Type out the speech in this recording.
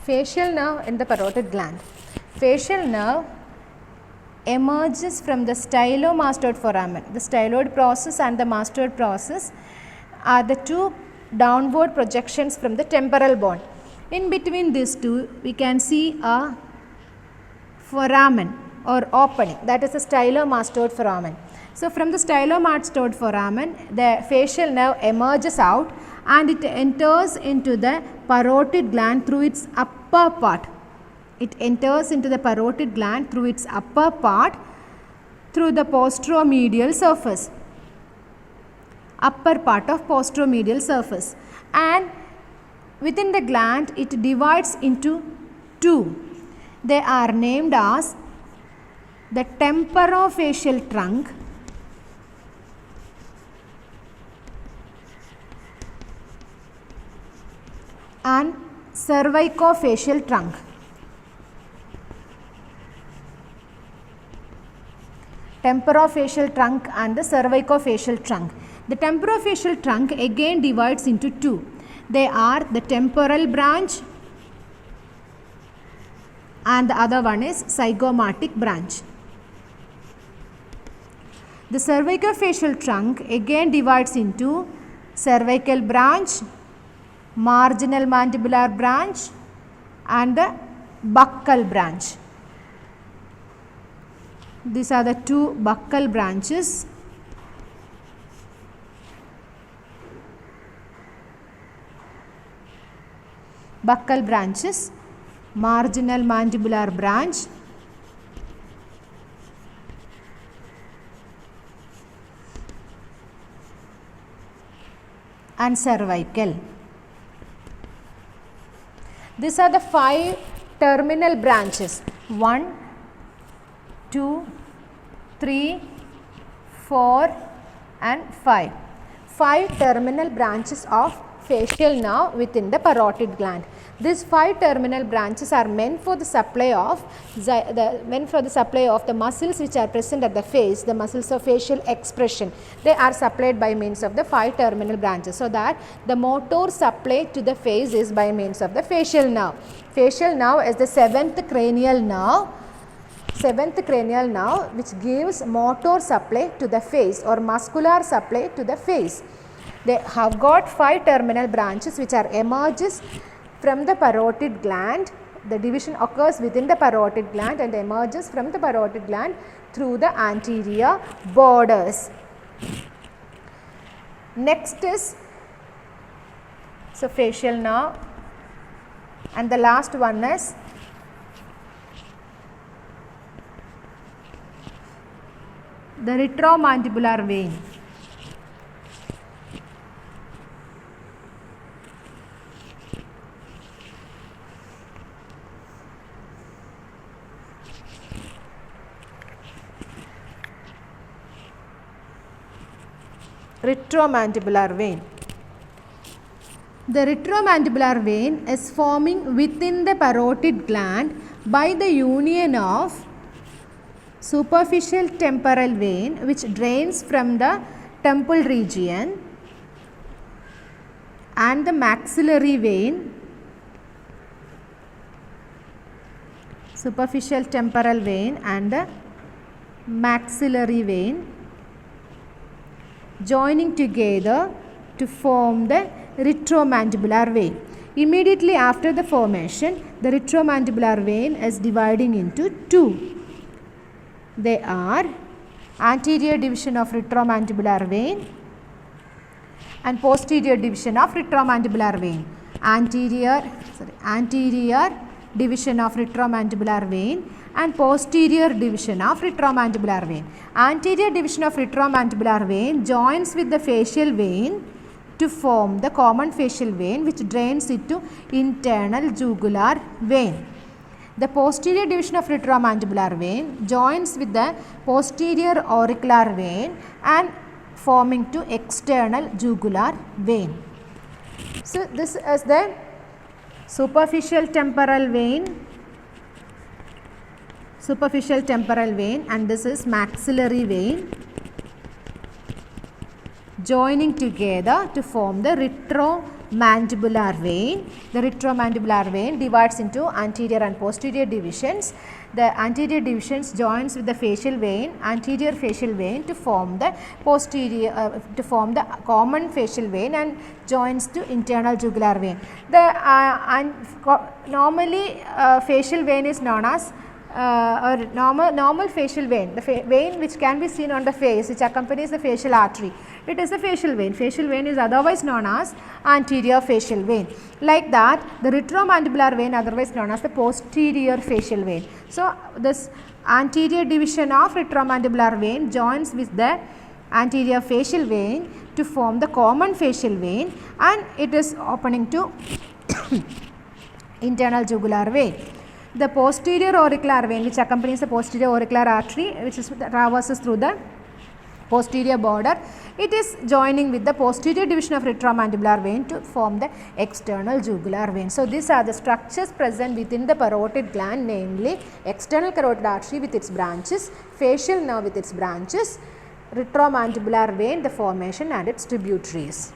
Facial nerve in the parotid gland. Facial nerve emerges from the stylomastoid foramen. The styloid process and the mastoid process are the two downward projections from the temporal bone. In between these two, we can see a foramen or opening, that is the stylomastoid foramen. So, from the stylomastoid foramen, the facial nerve emerges out and it enters into the parotid gland through its upper part. It enters into the parotid gland through its upper part through the posteromedial surface, upper part of posteromedial surface, and within the gland it divides into two. They are named as the temporofacial trunk and cervicofacial trunk. Temporofacial trunk and the cervicofacial trunk. The temporofacial trunk again divides into two. They are the temporal branch and the other one is zygomatic branch. The cervicofacial trunk again divides into cervical branch, marginal mandibular branch and the buccal branch. These are the two buccal branches. Buccal branches, marginal mandibular branch and cervical. These are the 5 terminal branches: 1, 2, 3, 4 and 5. 5 terminal branches of facial nerve within the parotid gland. These 5 terminal branches are meant for the supply of the muscles which are present at the face, the muscles of facial expression. They are supplied by means of the 5 terminal branches, so that the motor supply to the face is by means of the facial nerve. Facial nerve is the 7th cranial nerve. 7th cranial nerve which gives motor supply to the face or muscular supply to the face. They have got 5 terminal branches which are emerges from the parotid gland. The division occurs within the parotid gland and emerges from the parotid gland through the anterior borders. Next is facial nerve, and the last one is the retromandibular vein. Retromandibular vein. The retromandibular vein is forming within the parotid gland by the union of superficial temporal vein which drains from the temple region and the maxillary vein, superficial temporal vein and the maxillary vein joining together to form the retromandibular vein. Immediately after the formation, the retromandibular vein is dividing into two. They are anterior division of retromandibular vein and posterior division of retromandibular vein. Anterior division of retromandibular vein and posterior division of retromandibular vein. Anterior division of retromandibular vein joins with the facial vein to form the common facial vein which drains into internal jugular vein. The posterior division of retromandibular vein joins with the posterior auricular vein and forming to external jugular vein. So, this is the superficial temporal vein, and this is maxillary vein joining together to form the mandibular vein. The retromandibular vein divides into anterior and posterior divisions. The anterior divisions joins with the facial vein, anterior facial vein, to form the posterior to form the common facial vein and joins to internal jugular vein. The normally facial vein is known as or normal facial vein, the vein which can be seen on the face, which accompanies the facial artery. It is the facial vein. Facial vein is otherwise known as anterior facial vein. Like that, the retromandibular vein, otherwise known as the posterior facial vein. So, this anterior division of retromandibular vein joins with the anterior facial vein to form the common facial vein, and it is opening to internal jugular vein. The posterior auricular vein, which accompanies the posterior auricular artery, which is traverses through the posterior border, it is joining with the posterior division of retromandibular vein to form the external jugular vein. So, these are the structures present within the parotid gland, namely external carotid artery with its branches, facial nerve with its branches, retromandibular vein, the formation and its tributaries.